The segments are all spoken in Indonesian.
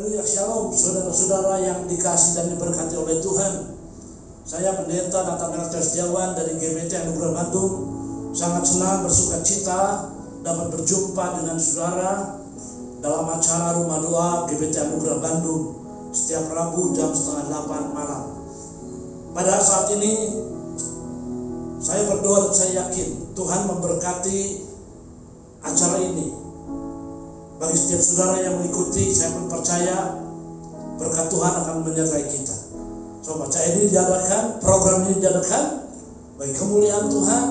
Haleluya, shalom saudara-saudara yang dikasihi dan diberkati oleh Tuhan. Saya Pendeta Nathanael Setiawan dari GBT Anugerah Bandung. Sangat senang, bersuka cita dapat berjumpa dengan saudara dalam acara Rumah Doa GBT Anugerah Bandung setiap Rabu jam 7:30 malam. Pada saat ini saya berdoa dan saya yakin Tuhan memberkati acara ini. Bagi setiap saudara yang mengikuti, saya pun percaya berkat Tuhan akan menyertai kita. So, baca ini diadakan, program ini diadakan bagi kemuliaan Tuhan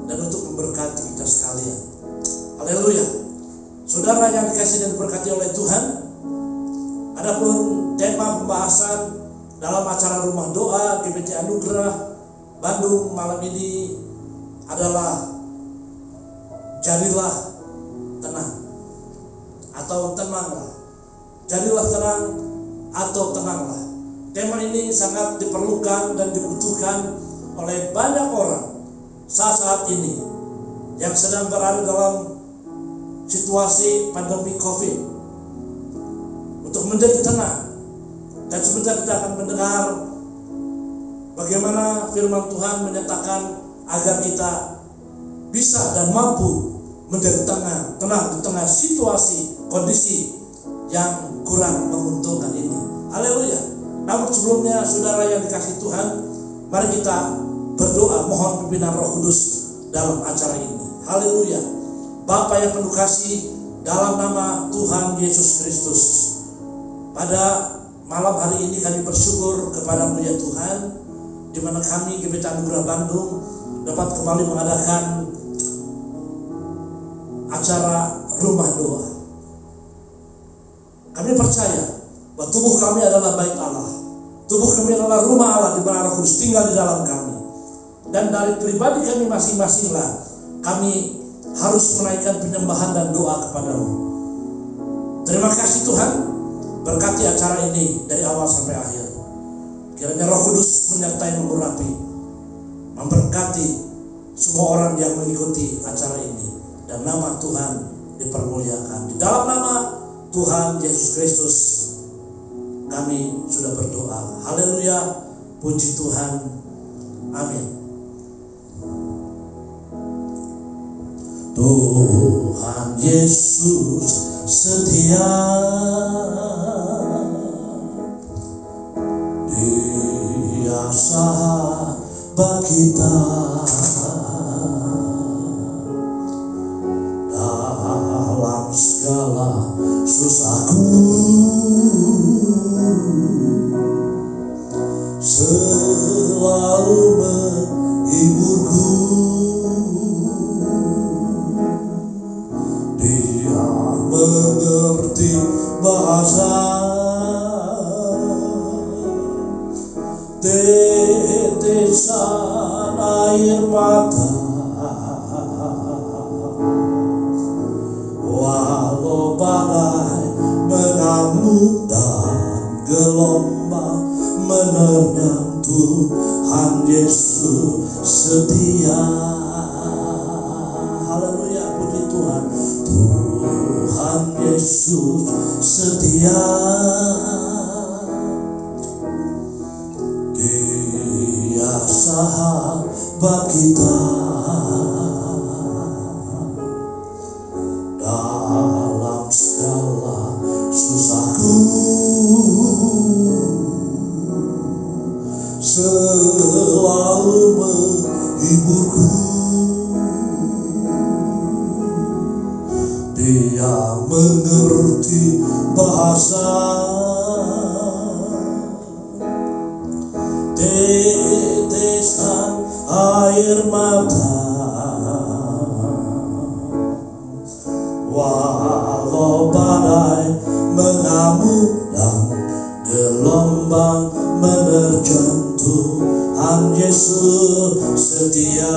dan untuk memberkati kita sekalian. Haleluya. Saudara yang dikasihi dan diberkati oleh Tuhan, adapun tema pembahasan dalam acara Rumah Doa GBT Anugerah Bandung malam ini adalah jadilah tenang atau tenanglah. Jadilah tenang atau tenanglah. Tema ini sangat diperlukan dan dibutuhkan oleh banyak orang saat ini yang sedang berada dalam situasi pandemi COVID, untuk menjadi tenang. Dan sebentar kita akan mendengar bagaimana firman Tuhan menyatakan agar kita bisa dan mampu menjadi tenang di tengah situasi kondisi yang kurang menguntungkan ini. Haleluya. Namun sebelumnya saudara yang dikasihi Tuhan, mari kita berdoa mohon pimpinan Roh Kudus dalam acara ini. Haleluya. Bapa yang penuh kasih, dalam nama Tuhan Yesus Kristus, pada malam hari ini kami bersyukur kepada-Mu ya Tuhan, di mana kami GBT Anugerah Bandung dapat kembali mengadakan acara Rumah Doa. Kami percaya bahwa tubuh kami adalah bait Allah. Tubuh kami adalah rumah Allah di mana Roh Kudus tinggal di dalam kami. Dan dari pribadi kami masing-masinglah kami harus menaikkan penyembahan dan doa kepada-Mu. Terima kasih Tuhan, berkati acara ini dari awal sampai akhir. Kiranya Roh Kudus menyertai, mengurapi, memberkati semua orang yang mengikuti acara ini. Dan nama Tuhan dipermuliakan. Di dalam nama Tuhan Yesus Kristus kami sudah berdoa. Haleluya, puji Tuhan. Amin. Tuhan Yesus setia, Dia sahabat kita. Dalam segala susahku selalu menghiburku. Dia mengerti bahasa tetesan air mata. Walau badai mengamuk dan gelombang menerjang, Tuhan Yesus setia. Haleluya, puji Tuhan. Tuhan Yesus setia. Dia sahabat kita. Dalam segala susahku selalu menghiburku. Dia mengerti bahasa tetesan air mata. Walau badai mengamuk dan gelombang menerjang, Tuhan Yesus setia.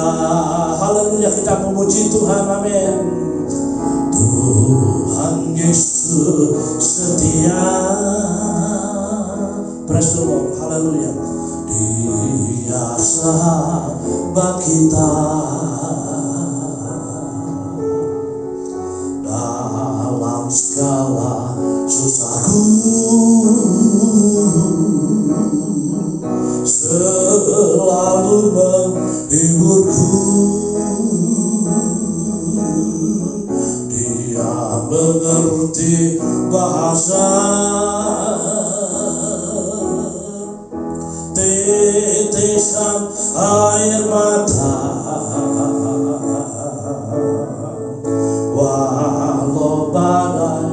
Haleluya, kita memuji Tuhan. Amin. Tuhan Yesus setia. Praise the Lord. Haleluya. Dia sahabat kita. Dalam segala susahku selalu menghiburku. Dia mengerti bahasa tetesan air mata, walau badai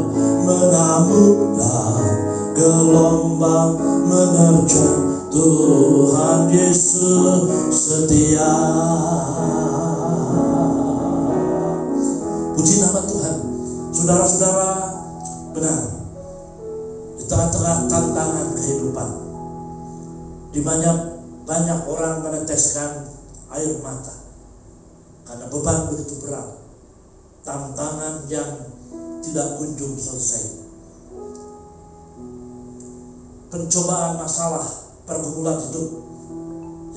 mengamuk dan gelombang menerjang, Tuhan Yesus setia. Puji nama Tuhan. Saudara-saudara, benar, di tengah-tengah tantangan kehidupan, di mana banyak orang meneteskan air mata karena beban begitu berat, tantangan yang tidak kunjung selesai, pencobaan, masalah, pergumulan hidup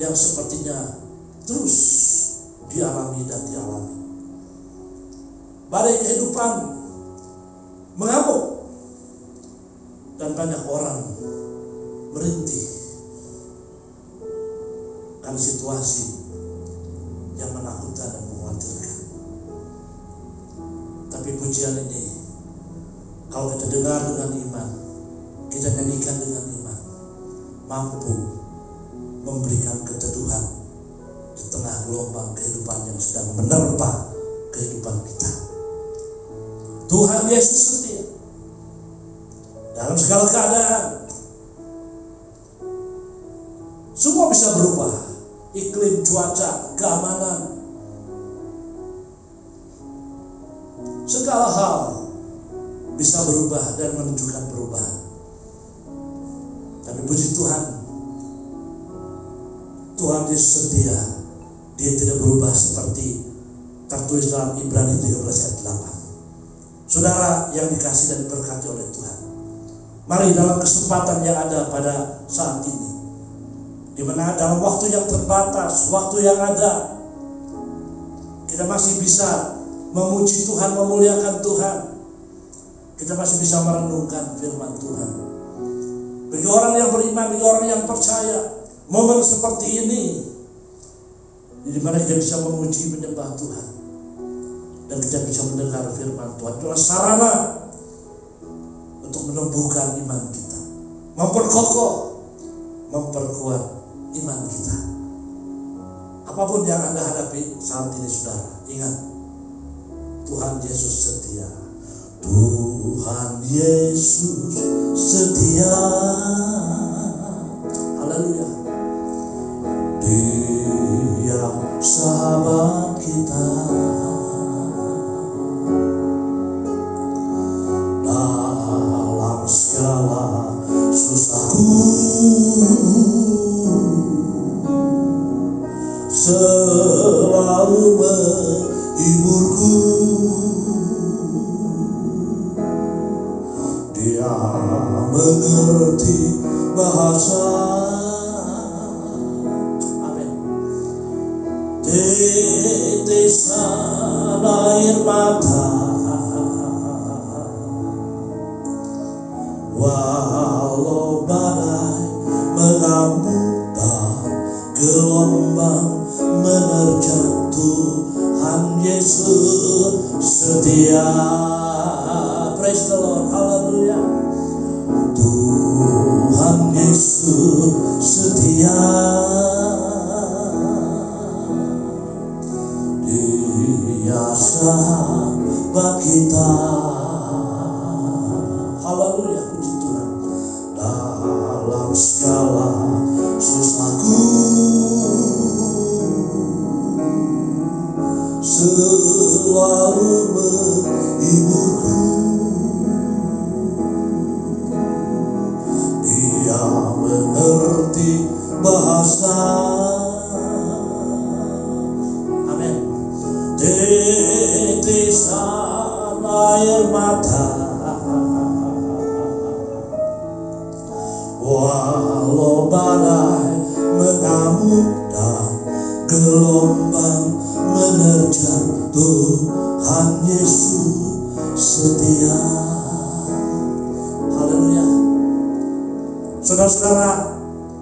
yang sepertinya terus dialami dan dialami. Badai kehidupan mengamuk dan banyak orang merintih karena situasi yang menakutkan dan mengkhawatirkan. Tapi pujian ini, kalau kita dengar dengan iman, kita nyanyikan dengan iman, mampu memberikan keteduhan di tengah gelombang kehidupan yang sedang menerpa kehidupan kita. Tuhan Yesus setia dalam segala keadaan. Semua bisa berubah, iklim, cuaca, keamanan, segala hal bisa berubah dan menunjukkan perubahan. Tapi puji Tuhan, Tuhan Yesus setia. Dia tidak berubah seperti tertulis dalam Ibrani 13 ayat 8. Saudara yang dikasihi dan diberkati oleh Tuhan, mari dalam kesempatan yang ada pada saat ini, di mana dalam waktu yang terbatas, waktu yang ada, kita masih bisa memuji Tuhan, memuliakan Tuhan. Kita masih bisa merenungkan firman Tuhan. Bagi orang yang beriman, bagi orang yang percaya, momen seperti ini, di mana kita bisa memuji, menyembah Tuhan, dan kita bisa mendengar firman Tuhan, itulah sarana untuk menumbuhkan iman kita, memperkokoh, memperkuat iman kita. Apapun yang Anda hadapi saat ini, saudara, ingat, Tuhan Yesus setia. Tuhan Yesus setia. Haleluya. Dia sahabat kita. Dalam segala susahku selalu menghiburku. Dia mengerti bahasa. Amin. Tetesan air mata, walau badai mengamuk dan gelombang menerjang, Tuhan Yesus setia. Praise the Lord, haleluya. Tuhan Yesus setia. Dia sahabat kita. Haleluya, puji Tuhan. Dalam segala susahku selalu menghiburku. Dia mengerti bahasa. Amin. Tetesan air mata, walau badai mengamuk dan gelombang menerjang, Tuhan Yesus setia. Haleluya. Saudara-saudara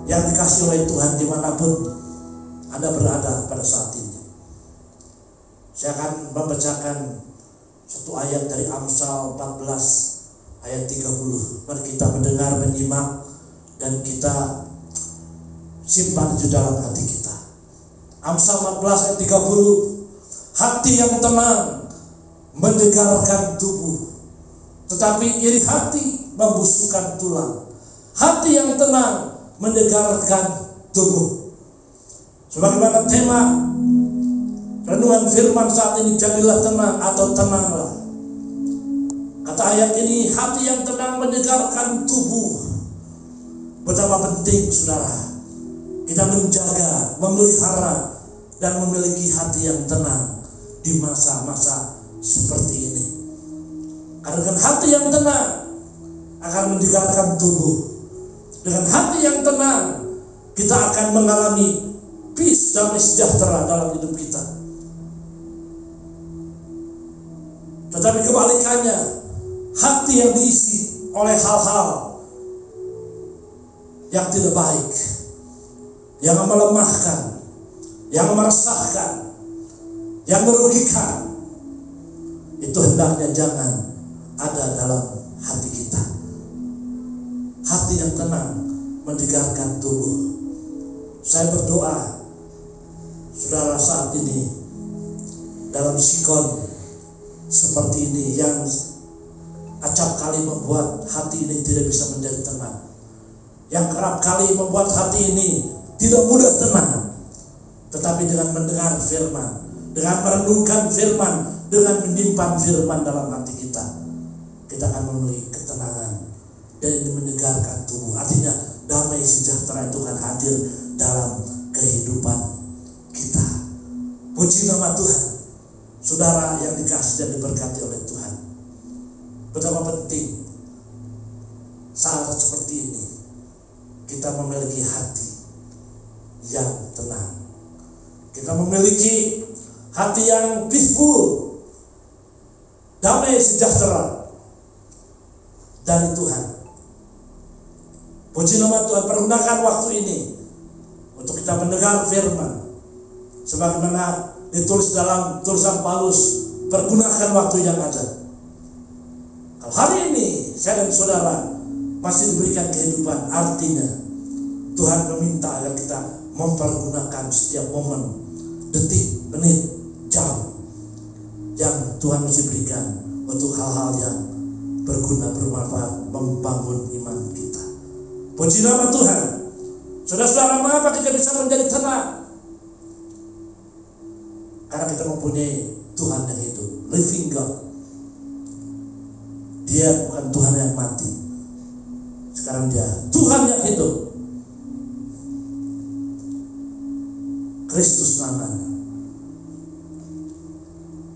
yang dikasihi oleh Tuhan dimanapun Anda berada pada saat ini, saya akan membacakan satu ayat dari Amsal 14 ayat 30. Mari kita mendengar, menyimak, dan kita simpan di dalam hati kita. Amsal 14 ayat 30. Hati yang tenang menyegarkan tubuh, tetapi iri hati membusukkan tulang. Hati yang tenang menyegarkan tubuh. Sebagaimana tema renungan firman saat ini, jadilah tenang atau tenanglah. Kata ayat ini, hati yang tenang menyegarkan tubuh. Betapa penting, saudara, kita menjaga, memelihara, dan memiliki hati yang tenang di masa-masa seperti ini. Karena dengan hati yang tenang akan menyegarkan tubuh. Dengan hati yang tenang kita akan mengalami peace, damai sejahtera dalam hidup kita. Tetapi kebalikannya, hati yang diisi oleh hal-hal yang tidak baik, yang melemahkan, yang meresahkan, yang merugikan, itu hendaknya jangan ada dalam hati kita. Hati yang tenang menyegarkan tubuh. Saya berdoa, saudara, saat ini dalam sikon seperti ini yang acap kali membuat hati ini tidak bisa menjadi tenang, yang kerap kali membuat hati ini tidak mudah tenang. Tetapi dengan mendengar firman, dengan merenungkan firman, dengan menyimpan firman dalam hati kita, kita akan memenuhi ketenangan dan ini menyegarkan tubuh. Artinya damai sejahtera itu akan hadir dalam kehidupan kita. Puji nama Tuhan. Saudara yang dikasihi dan diberkati oleh Tuhan, betapa penting saat seperti ini kita memiliki hati yang tenang. Kita memiliki hati yang peaceful, damai sejahtera dari Tuhan. Puji nama Tuhan. Pergunakan waktu ini untuk kita mendengar firman, sebagaimana ditulis dalam tulisan Paulus, pergunakan waktu yang ada. Kalau hari ini saya dan saudara masih diberikan kehidupan, artinya Tuhan meminta agar kita mempergunakan setiap momen, detik, menit, jam yang Tuhan masih berikan untuk hal-hal yang berguna, bermanfaat, membangun iman kita. Puji nama Tuhan. Saudara-saudara, mengapa kita bisa menjadi tenang? Karena kita mempunyai Tuhan yang hidup, living God. Dia bukan Tuhan yang mati. Sekarang dia Tuhan yang hidup. Kristus namanya.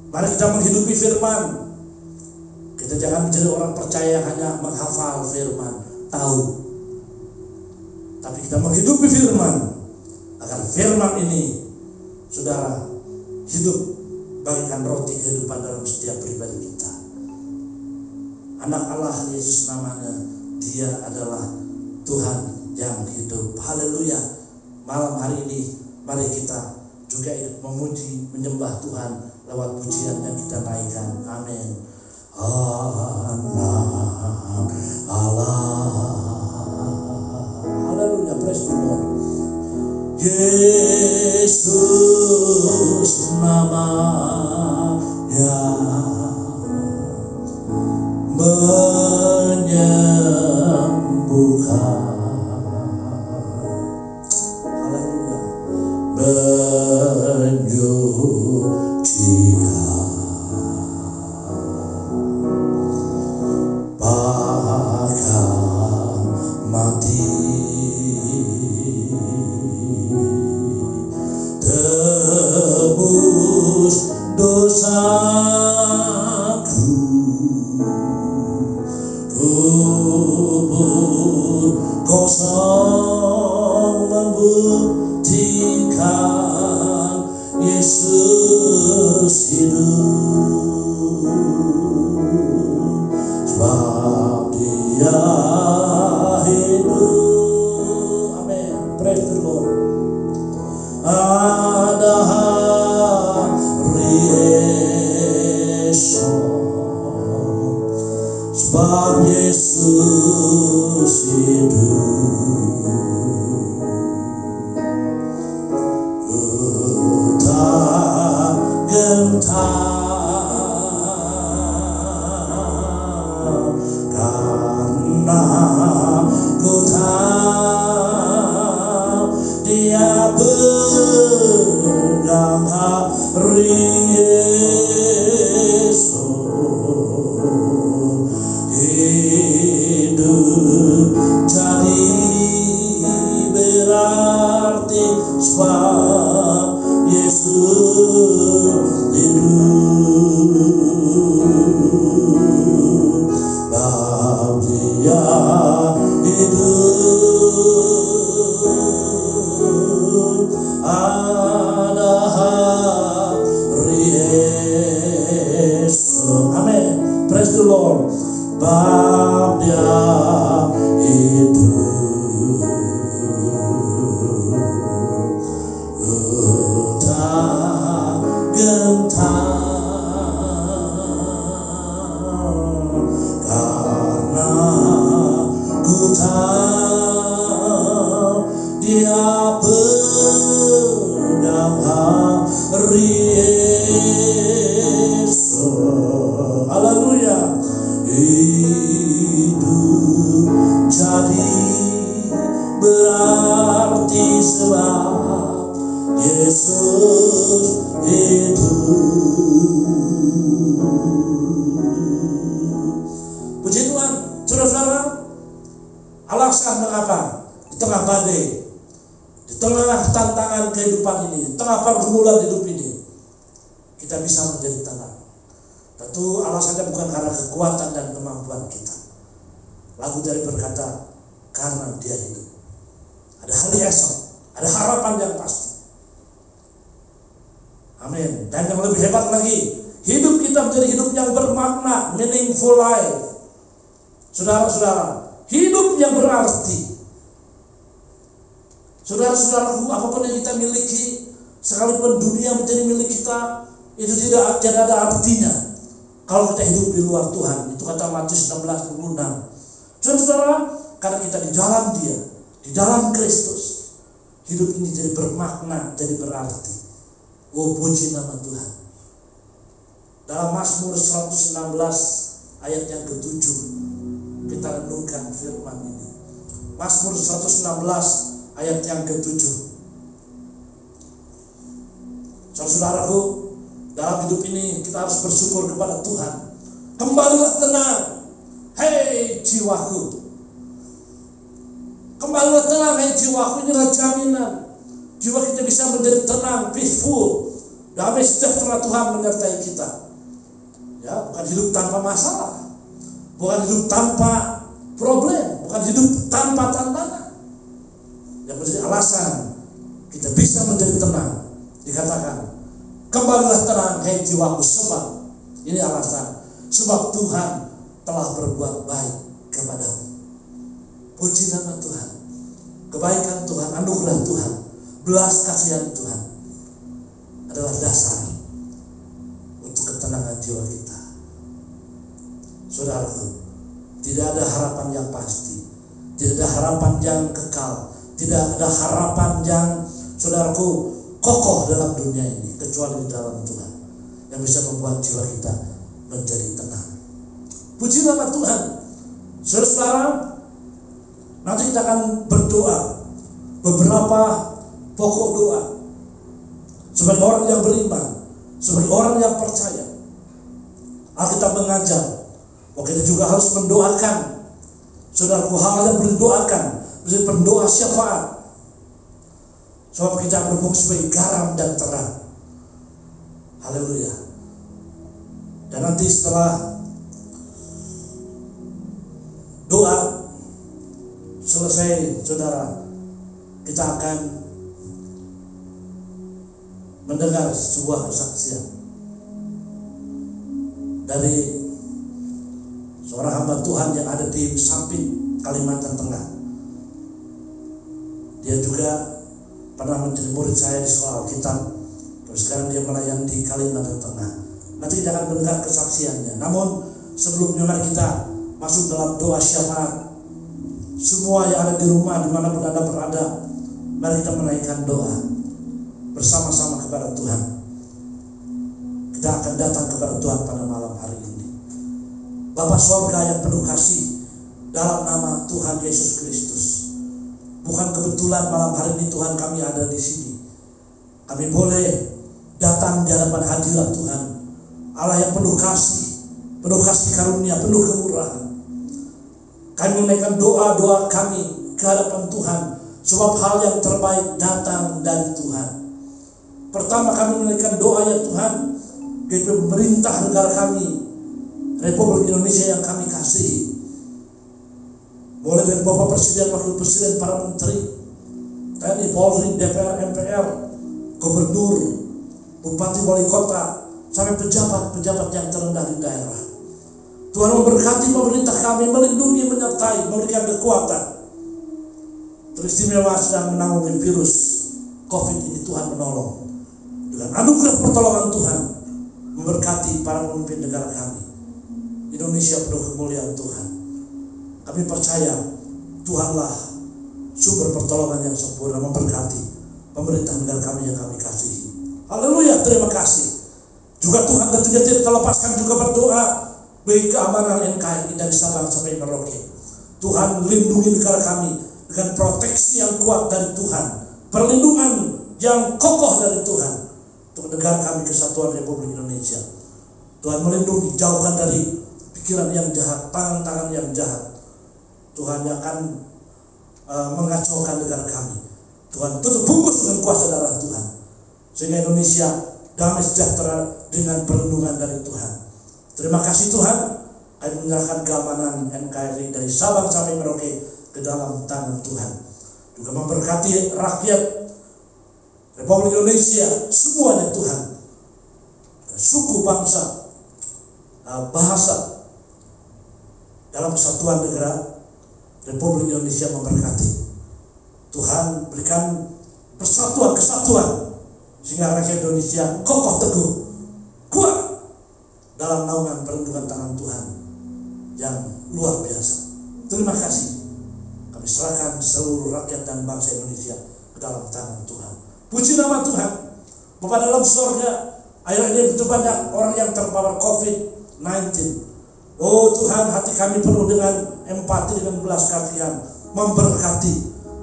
Mari kita menghidupi firman. Kita jangan menjadi orang percaya hanya menghafal firman, tahu. Tapi kita menghidupi firman, agar firman ini, saudara, hidup bagikan roti kehidupan dalam setiap pribadi kita. Anak Allah Yesus namanya, dia adalah Tuhan yang hidup. Haleluya. Malam hari ini mari kita juga ikut memuji, menyembah Tuhan lewat pujian yang kita naikkan. Amin. Anak Allah. Haleluya, praise the Lord. Yesus namanya menyembuhkan. Haleluya. Menyucikan. Bahkan mati karena ku tahu Dia pegang hari esok, hidup jadi berarti sebab Yesus hidup, sebab Dia hidup, ada hari esok. Amin. Praise the Lord. Sebab Dia hidup, tak gentar, karena ku tahu Dia pedang hari esok. Haleluya. Hidup jadi berarti sebab Yesus hidup. Puji Tuhan, saudara-saudara. Alasan mengapa di tengah badai, di tengah tantangan kehidupan ini, di tengah pergumulan hidup ini, kita bisa menjadi tenang. Tentu alasannya bukan karena kekuatan dan kemampuan kita. Lagu dari berkata, karena Dia hidup. Ada hari esok, ada harapan yang pasti. Amin. Dan yang lebih hebat lagi, hidup kita menjadi hidup yang bermakna, meaningful life. Saudara-saudara, hidup yang berarti. Saudara-saudaraku, apapun yang kita miliki, sekalipun dunia menjadi milik kita, itu tidak ada artinya kalau kita hidup di luar Tuhan. Itu kata Matius 16:26. Saudara-saudara, karena kita di dalam Dia, di dalam Kristus, hidup ini jadi bermakna, jadi berarti. Oh, puji nama Tuhan. Dalam Mazmur 116 ayat yang ke-7, kita renungkan firman ini. Mazmur 116 ayat yang ke-7. Saudara-saudaraku, dalam hidup ini kita harus bersyukur kepada Tuhan. Kembalilah tenang, hei jiwaku. Kembalilah tenang, hei jiwaku. Inilah jaminan jiwa kita bisa menjadi tenang, peaceful, damai sejahtera Tuhan menyertai kita. Ya, bukan hidup tanpa masalah, bukan hidup tanpa problem, bukan hidup tanpa tantangan. Yang menjadi alasan kita bisa menjadi tenang, dikatakan, kembalilah tenang, hei jiwaku, sebab ini alasan, sebab Tuhan telah berbuat baik kepadamu. Puji nama Tuhan. Kebaikan Tuhan, anugerah Tuhan, belas kasihan Tuhan adalah dasar untuk ketenangan jiwa kita. Saudaraku, tidak ada harapan yang pasti, tidak ada harapan yang kekal, tidak ada harapan yang, saudaraku, kokoh dalam dunia ini kecuali di dalam Tuhan yang bisa membuat jiwa kita menjadi tenang. Puji nama Tuhan. Saudara, nanti kita akan berdoa beberapa pokok doa sebagai orang yang beriman, sebagai orang yang percaya. Alkitab mengajar bahwa kita juga harus mendoakan. Saudaraku, hal yang berdoakan menjadi pendoa syafaat, sebab kita berfungsi sebagai garam dan terang. Haleluya. Dan nanti setelah doa selesai, saudara, kita akan mendengar sebuah kesaksian dari seorang hamba Tuhan yang ada di Sampit, Kalimantan Tengah. Dia juga pernah menjadi murid saya di sekolah Alkitab, terus sekarang dia melayani di Kalimantan Tengah. Nanti kita akan mendengar kesaksiannya. Namun sebelumnya mari kita masuk dalam doa syafaat Semua yang ada di rumah, dimanapun Anda berada, mari kita menaikkan doa bersama-sama kepada Tuhan. Kita akan datang kepada Tuhan pada malam hari ini. Bapa sorga yang penuh kasih, dalam nama Tuhan Yesus Kristus, bukan kebetulan malam hari ini Tuhan kami ada di sini. Kami boleh datang di hadapan hadirat Tuhan, Allah yang penuh kasih karunia, penuh kemurahan. Kami menaikkan doa-doa kami ke hadapan Tuhan, sebab hal yang terbaik datang dari Tuhan. Pertama kami menaikkan doa ya Tuhan, ke pemerintah negara kami, Republik Indonesia yang kami kasihi. Mulai dari Bapak Presiden, Wakil Presiden, para Menteri, TNI, Polri, DPR, MPR, Gubernur, Bupati, Wali Kota, sampai pejabat-pejabat yang terendah di daerah. Tuhan memberkati pemerintah kami, melindungi, menyertai, memberikan kekuatan. Teristimewa sedang menanggung virus COVID ini, Tuhan menolong. Dengan anugerah pertolongan Tuhan, memberkati para pemimpin negara kami. Indonesia penuh kemuliaan Tuhan. Kami percaya Tuhanlah sumber pertolongan yang sempurna, memberkati pemerintah negara kami yang kami kasihi. Haleluya, terima kasih. Juga Tuhan tentunya tidak terlepaskan juga berdoa bagi keamanan NKRI dari Sabang sampai Merauke. Tuhan lindungi negara kami dengan proteksi yang kuat dari Tuhan, perlindungan yang kokoh dari Tuhan untuk negara kami, kesatuan Republik Indonesia. Tuhan melindungi, jauhkan dari pikiran yang jahat, tangan-tangan yang jahat. Tuhan yang akan mengacaukan negara kami. Tuhan tutup bungkus dengan kuasa darah Tuhan, sehingga Indonesia damai sejahtera dengan perlindungan dari Tuhan. Terima kasih Tuhan, kami menyerahkan keamanan NKRI dari Sabang sampai Merauke ke dalam tangan Tuhan. Juga memberkati rakyat Republik Indonesia semuanya Tuhan, suku, bangsa, bahasa, dalam kesatuan negara Republik Indonesia memberkati. Tuhan berikan persatuan, kesatuan, sehingga rakyat Indonesia kokoh teguh, kuat dalam naungan perlindungan tangan Tuhan yang luar biasa. Terima kasih. Kami serahkan seluruh rakyat dan bangsa Indonesia ke dalam tangan Tuhan. Puji nama Tuhan. Bapa dalam surga, akhirnya ini begitu banyak orang yang terpapar COVID-19. Oh Tuhan, hati kami penuh dengan empati, dengan belas kasihan, memberkati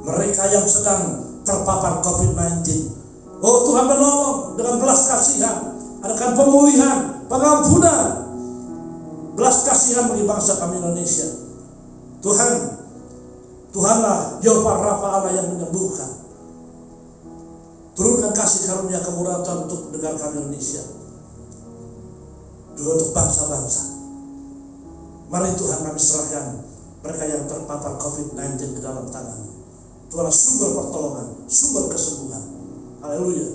mereka yang sedang terpapar COVID-19. Oh Tuhan, menolong dengan belas kasihan, adakan pemulihan, pengampunan, belas kasihan bagi bangsa kami Indonesia. Tuhan, Tuhanlah Yehova Rafa, Allah yang menyembuhkan. Turunkan kasih karunia kemurahan Tuhan untuk negara kami Indonesia, juga untuk bangsa-bangsa. Mari Tuhan, kami serahkan mereka yang terpapar COVID-19 ke dalam tangan-Mu. Tuhanlah sumber pertolongan, sumber kesembuhan. Haleluya.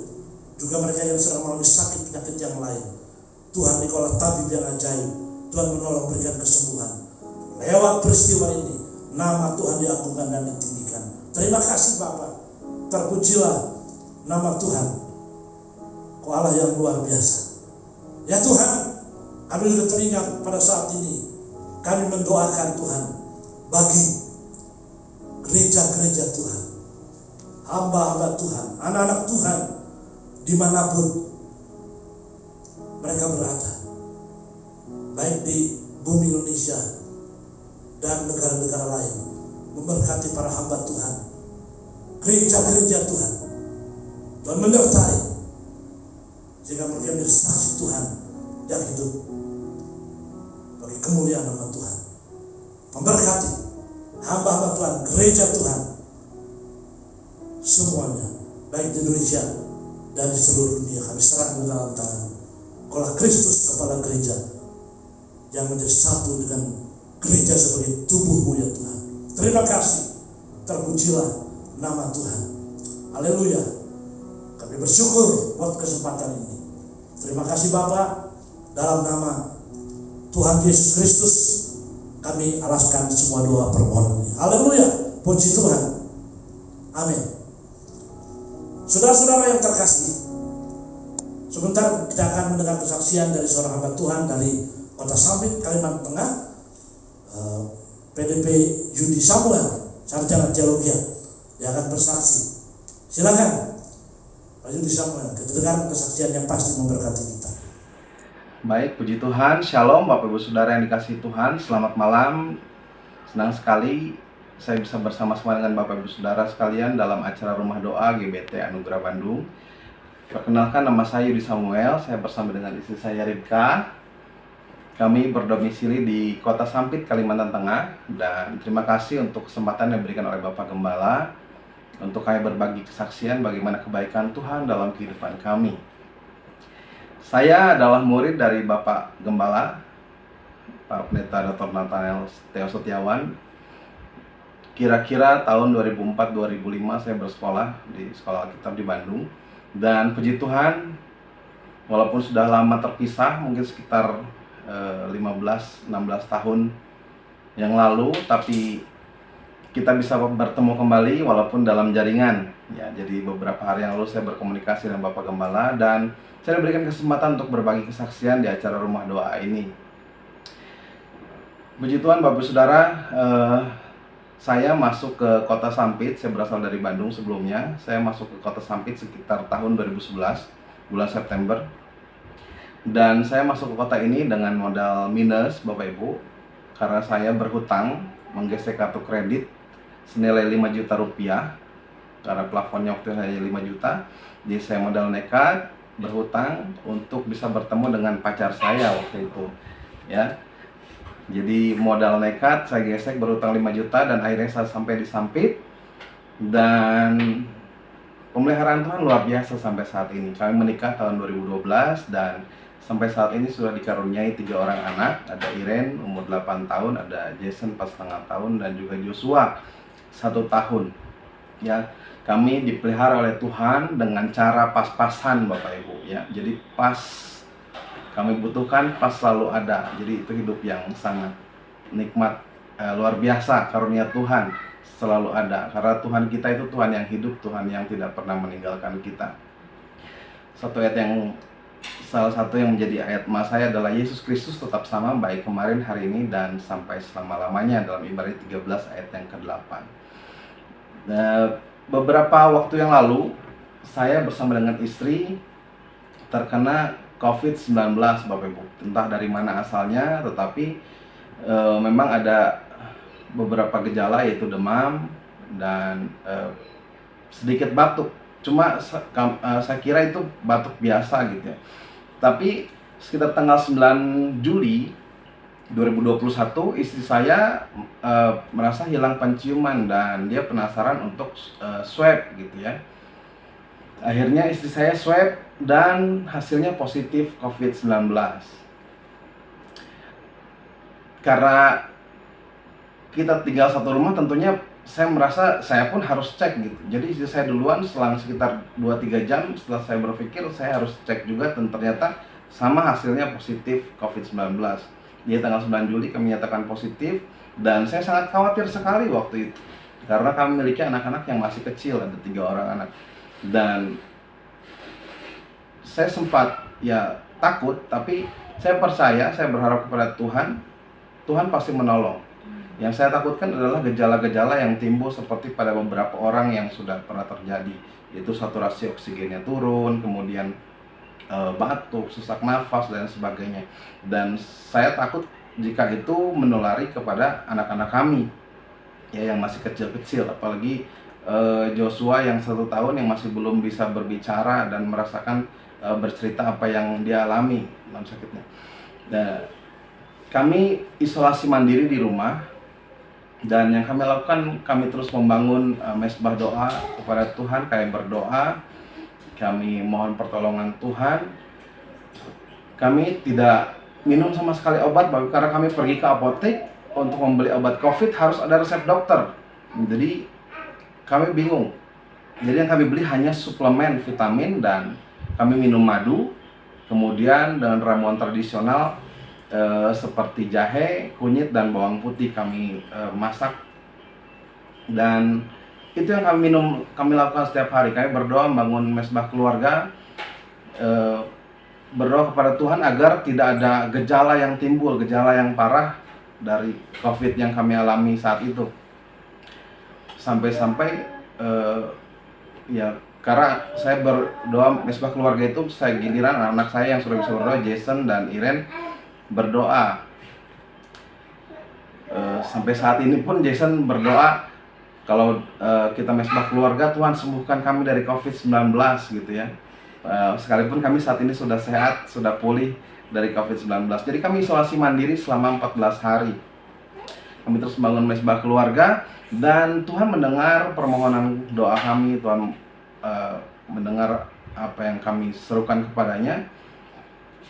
Juga mereka yang sedang mengalami sakit penyakit yang lain, Tuhan Engkaulah tabib yang ajaib. Tuhan menolong, berikan kesembuhan. Lewat peristiwa ini, nama Tuhan diagungkan dan ditinggikan. Terima kasih Bapa. Terpujilah nama Tuhan, Kau Allah yang luar biasa. Ya Tuhan, kami juga teringat pada saat ini, kami mendoakan Tuhan bagi gereja-gereja Tuhan, hamba-hamba Tuhan, anak-anak Tuhan, dimanapun mereka berada, baik di bumi Indonesia dan negara-negara lain. Memberkati para hamba Tuhan, gereja-gereja Tuhan. Tuhan menyertai, sehingga mereka menjadi saksi Tuhan yang hidup bagi kemuliaan nama Tuhan. Memberkati hamba-hamba Tuhan, gereja Tuhan, semuanya, baik di Indonesia dan di seluruh dunia. Kami serahkan dalam tangan Kaulah Kristus, kepala gereja, yang menjadi satu dengan gereja sebagai tubuh-Mu ya Tuhan. Terima kasih. Terpujilah nama Tuhan. Haleluya. Kami bersyukur buat kesempatan ini. Terima kasih Bapa. Dalam nama Tuhan Yesus Kristus, kami alaskan semua doa permohonan ini. Haleluya. Puji Tuhan. Amin. Saudara-saudara yang terkasih, sebentar kita akan mendengar kesaksian dari seorang hamba Tuhan dari Kota Sampit, Kalimantan Tengah, PDP Yudi Samuel. sarjana teologi. Dia akan bersaksi. Silakan Pak Yudi Samuel, kedengaran kesaksian yang pasti memberkati kita. Baik, puji Tuhan. Shalom Bapak Ibu Saudara yang dikasihi Tuhan. Selamat malam. Senang sekali saya bisa bersama-sama dengan Bapak Ibu Saudara sekalian dalam acara Rumah Doa GBT Anugerah Bandung. Perkenalkan, nama saya Yudi Samuel. Saya bersama dengan istri saya Ribka. Kami berdomisili di Kota Sampit, Kalimantan Tengah. Dan terima kasih untuk kesempatan yang diberikan oleh Bapak Gembala untuk kami berbagi kesaksian bagaimana kebaikan Tuhan dalam kehidupan kami. Saya adalah murid dari Bapak Gembala, Pak Pendeta Dr. Nathanael Theo Setiawan. Kira-kira tahun 2004-2005 saya bersekolah di Sekolah Alkitab di Bandung. Dan puji Tuhan, walaupun sudah lama terpisah, mungkin sekitar 15-16 tahun yang lalu, tapi kita bisa bertemu kembali walaupun dalam jaringan. Ya, jadi beberapa hari yang lalu saya berkomunikasi dengan Bapak Gembala dan saya diberikan kesempatan untuk berbagi kesaksian di acara Rumah Doa ini. Puji Tuhan Bapak Saudara, saya masuk ke Kota Sampit. Saya berasal dari Bandung sebelumnya. Saya masuk ke Kota Sampit sekitar tahun 2011, bulan September. Dan saya masuk ke kota ini dengan modal minus Bapak Ibu, karena saya berhutang menggesek kartu kredit senilai 5 juta rupiah, karena plafonnya waktu itu hanya 5 juta. Jadi saya modal nekat berhutang untuk bisa bertemu dengan pacar saya waktu itu, ya. Jadi modal nekat saya gesek berhutang 5 juta dan akhirnya saya sampai di Sampit. Dan pemeliharaan Tuhan luar biasa sampai saat ini. Kami menikah tahun 2012 dan sampai saat ini sudah dikaruniai 3 orang anak. Ada Iren umur 8 tahun, ada Jason 4,5 tahun, dan juga Joshua 1 tahun. Ya, kami dipelihara oleh Tuhan dengan cara pas-pasan Bapak Ibu. Ya, jadi pas kami butuhkan, pas selalu ada. Jadi itu hidup yang sangat nikmat, luar biasa. Karunia Tuhan selalu ada. Karena Tuhan kita itu Tuhan yang hidup, Tuhan yang tidak pernah meninggalkan kita. Salah satu yang menjadi ayat emas saya adalah Yesus Kristus tetap sama baik kemarin, hari ini, dan sampai selama-lamanya, dalam Ibrani 13 ayat yang ke-8. Beberapa waktu yang lalu saya bersama dengan istri terkena COVID-19 Bapak Ibu. Entah dari mana asalnya, tetapi memang ada beberapa gejala, yaitu demam dan sedikit batuk. Cuma saya kira itu batuk biasa gitu ya. Tapi sekitar tanggal 9 Juli 2021 istri saya merasa hilang penciuman dan dia penasaran untuk swab gitu ya. Akhirnya istri saya swab dan hasilnya positif COVID-19. Karena kita tinggal satu rumah, tentunya saya merasa saya pun harus cek gitu. Jadi istri saya duluan, selang sekitar 2-3 jam setelah saya berpikir saya harus cek juga, dan ternyata sama hasilnya positif COVID-19. Di tanggal 9 Juli kami nyatakan positif, dan saya sangat khawatir sekali waktu itu. Karena kami memiliki anak-anak yang masih kecil, ada 3 orang anak. Dan saya sempat ya takut, tapi saya percaya, saya berharap kepada Tuhan, Tuhan pasti menolong. Yang saya takutkan adalah gejala-gejala yang timbul seperti pada beberapa orang yang sudah pernah terjadi, yaitu saturasi oksigennya turun, kemudian batuk, sesak nafas, dan sebagainya. Dan saya takut jika itu menulari kepada anak-anak kami ya, yang masih kecil-kecil, apalagi Joshua yang 1 tahun yang masih belum bisa berbicara dan merasakan bercerita apa yang dia alami dalam sakitnya. Dan kami isolasi mandiri di rumah. Dan yang kami lakukan, kami terus membangun mesbah doa kepada Tuhan. Kami berdoa, kami mohon pertolongan Tuhan. Kami tidak minum sama sekali obat, karena kami pergi ke apotek untuk membeli obat COVID harus ada resep dokter. Jadi kami bingung. Jadi yang kami beli hanya suplemen vitamin, dan kami minum madu. Kemudian dengan ramuan tradisional seperti jahe, kunyit, dan bawang putih kami masak. Dan itu yang kami minum, kami lakukan setiap hari. Kami berdoa membangun mesbah keluarga, berdoa kepada Tuhan agar tidak ada gejala yang timbul, gejala yang parah dari COVID yang kami alami saat itu. sampai-sampai ya karena saya berdoa mesbah keluarga itu, saya giliran anak saya yang sudah bisa berdoa, Jason dan Iren berdoa. Sampai saat ini pun Jason berdoa kalau kita mesbah keluarga, Tuhan sembuhkan kami dari COVID-19 gitu ya. Sekalipun kami saat ini sudah sehat, sudah pulih dari COVID-19. Jadi kami isolasi mandiri selama 14 hari. Kami terus membangun mesbah keluarga, dan Tuhan mendengar permohonan doa kami. Tuhan mendengar apa yang kami serukan kepadanya.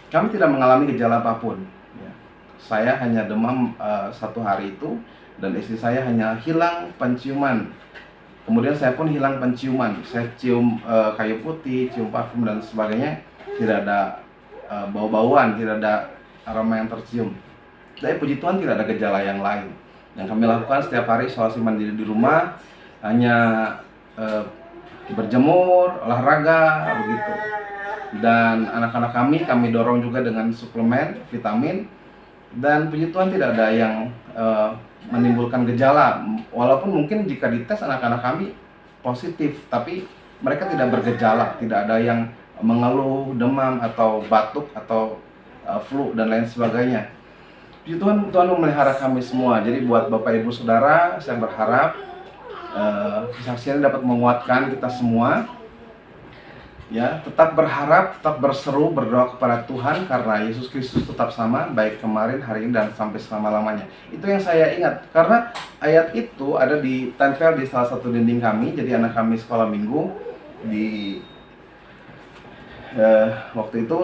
Kami tidak mengalami gejala apapun ya. Saya hanya demam 1 hari itu, dan istri saya hanya hilang penciuman. Kemudian saya pun hilang penciuman. Saya cium kayu putih, cium parfum dan sebagainya, tidak ada bau-bauan, tidak ada aroma yang tercium. Tapi puji Tuhan tidak ada gejala yang lain. Yang kami lakukan setiap hari isolasi mandiri di rumah, hanya berjemur, olahraga, begitu. Dan anak-anak kami dorong juga dengan suplemen, vitamin. Dan puji Tuhan tidak ada yang menimbulkan gejala. Walaupun mungkin jika dites anak-anak kami positif, tapi mereka tidak bergejala, tidak ada yang mengeluh demam atau batuk atau flu dan lain sebagainya. Puji Tuhan, Tuhan memelihara kami semua. Jadi buat Bapak Ibu Saudara, saya berharap kesaksian dapat menguatkan kita semua. Ya, tetap berharap, tetap berseru, berdoa kepada Tuhan, karena Yesus Kristus tetap sama, baik kemarin, hari ini, dan sampai selama-lamanya. Itu yang saya ingat, karena ayat itu ada ditempel di salah satu dinding kami. Jadi anak kami sekolah minggu di waktu itu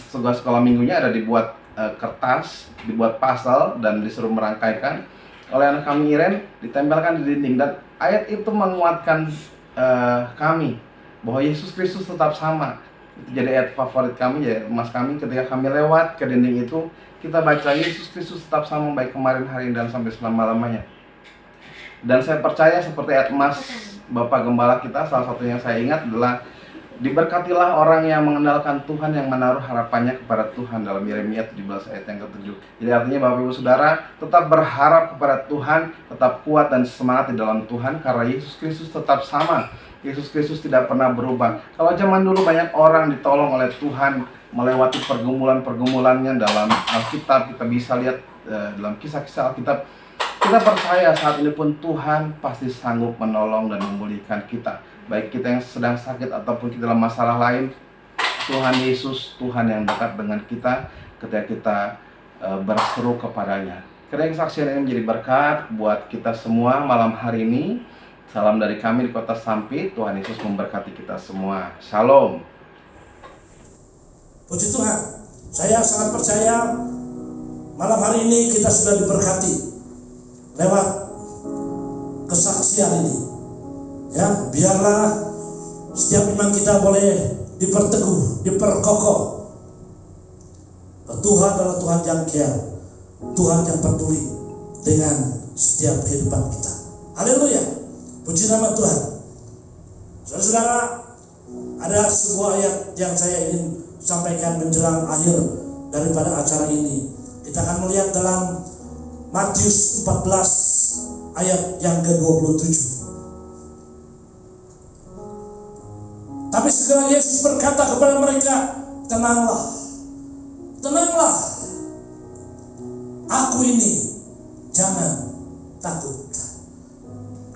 sekolah minggunya ada dibuat kertas, dibuat puzzle dan disuruh merangkaikan oleh anak kami Iren, ditempelkan di dinding. Dan ayat itu menguatkan kami bahwa Yesus Kristus tetap sama. Itu jadi ayat favorit kami, ya emas kami. Ketika kami lewat ke dinding itu, kita baca Yesus Kristus tetap sama, baik kemarin, hari ini, dan sampai selama-lamanya. Dan saya percaya seperti ayat emas Bapak Gembala kita, salah satu yang saya ingat adalah diberkatilah orang yang mengandalkan Tuhan, yang menaruh harapannya kepada Tuhan, dalam Yeremia 17 ayat yang ke-7. Jadi artinya Bapak Ibu Saudara tetap berharap kepada Tuhan, tetap kuat dan semangat di dalam Tuhan, karena Yesus Kristus tetap sama. Yesus Kristus tidak pernah berubah. Kalau zaman dulu banyak orang ditolong oleh Tuhan melewati pergumulan-pergumulannya dalam Alkitab, kita bisa lihat dalam kisah-kisah Alkitab. Kita percaya saat ini pun Tuhan pasti sanggup menolong dan memulihkan kita, baik kita yang sedang sakit ataupun kita dalam masalah lain. Tuhan Yesus, Tuhan yang dekat dengan kita ketika kita berseru kepadanya. Karena kesaksian ini menjadi berkat buat kita semua malam hari ini. Salam dari kami di Kota Sampit. Tuhan Yesus memberkati kita semua. Shalom. Puji Tuhan, saya sangat percaya malam hari ini kita sudah diberkati lewat kesaksian ini. Ya, biarlah setiap iman kita boleh diperteguh, diperkokoh. Tuhan adalah Tuhan yang care, Tuhan yang peduli dengan setiap kehidupan kita. Haleluya. Puji nama Tuhan. Saudara-saudara, ada sebuah ayat yang saya ingin sampaikan menjelang akhir daripada acara ini. Kita akan melihat dalam Matius 14 ayat yang ke-27. Tapi segera Yesus berkata kepada mereka, tenanglah, tenanglah, aku ini, jangan takut.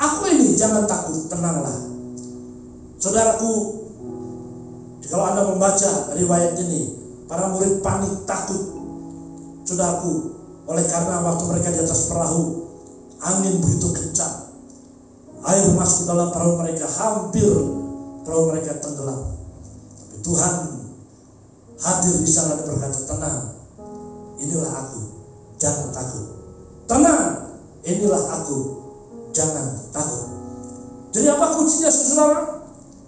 Aku ini, jangan takut, tenanglah. Saudaraku, kalau Anda membaca riwayat ini, para murid panik, takut. Saudaraku, oleh karena waktu mereka di atas perahu, angin begitu kencang, air masuk dalam perahu mereka, hampir perahu mereka tenggelam. Tapi Tuhan hadir di sana dan berkata, tenang, inilah aku, jangan takut. Tenang, inilah aku, jangan takut. Jadi apa kuncinya saudara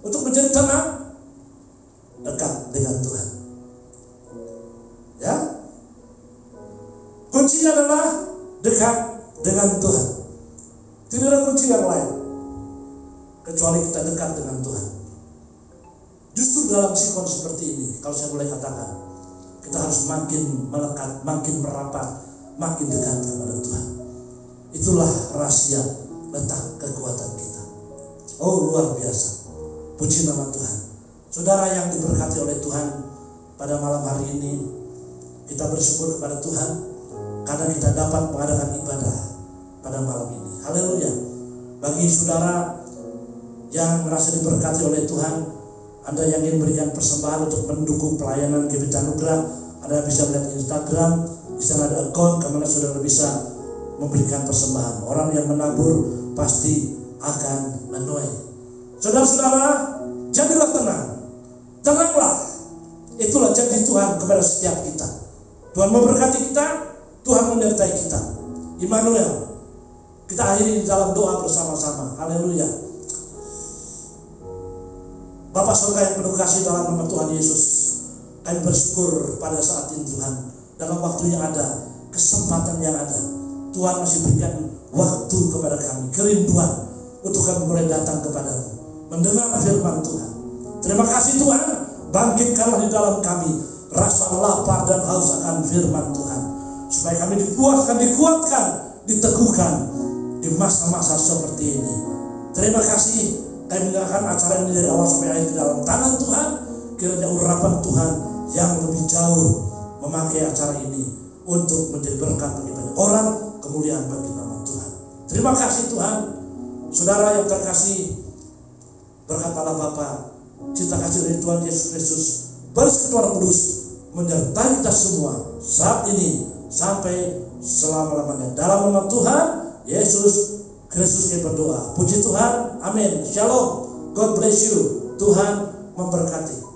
untuk menjadi tenang? Dekat dengan Tuhan. Ya, kuncinya adalah dekat dengan Tuhan. Tidak ada kunci yang lain kecuali kita dekat dengan Tuhan. Justru dalam sikon seperti ini, kalau saya boleh katakan, kita harus makin melekat, makin merapat, makin dekat kepada Tuhan. Itulah rahasia letak kekuatan kita. Oh, luar biasa. Puji nama Tuhan. Saudara yang diberkati oleh Tuhan, pada malam hari ini kita bersyukur kepada Tuhan karena kita dapat mengadakan ibadah pada malam ini. Haleluya. Bagi saudara yang merasa diberkati oleh Tuhan, Anda yang ingin berikan persembahan untuk mendukung pelayanan GBT Anugerah, Anda bisa melihat Instagram, di sana ada akun kemana saudara bisa memberikan persembahan. Orang yang menabur pasti akan menuai. Saudara-saudara, jadilah tenang, tenanglah. Itulah janji Tuhan kepada setiap kita. Tuhan memberkati kita, Tuhan menyertai kita. Immanuel. Kita akhiri di dalam doa bersama-sama. Haleluya. Bapa surga yang penuh kasih dalam nama Tuhan Yesus, kami bersyukur pada saat ini Tuhan, dalam waktu yang ada, kesempatan yang ada, Tuhan masih berikan waktu kepada kami, kerinduan untuk kami boleh datang kepadamu, mendengar firman Tuhan. Terima kasih Tuhan, bangkitkanlah di dalam kami rasa lapar dan haus akan firman Tuhan, supaya kami dikuatkan, diteguhkan di masa-masa seperti ini. Terima kasih, kami menyerahkan acara ini dari awal sampai akhir di dalam tangan Tuhan. Kiranya urapan Tuhan yang lebih jauh memakai acara ini untuk menjadi berkat bagi banyak orang, kemuliaan bagi nama Tuhan. Terima kasih Tuhan. Saudara yang terkasih, berkat Allah Bapa, cinta kasih dari Tuhan Yesus Kristus, bersekutu kudus menyertai kita semua saat ini sampai selama-lamanya. Dalam nama Tuhan Yesus Kristus kita berdoa. Puji Tuhan. Amin. Shalom. God bless you. Tuhan memberkati.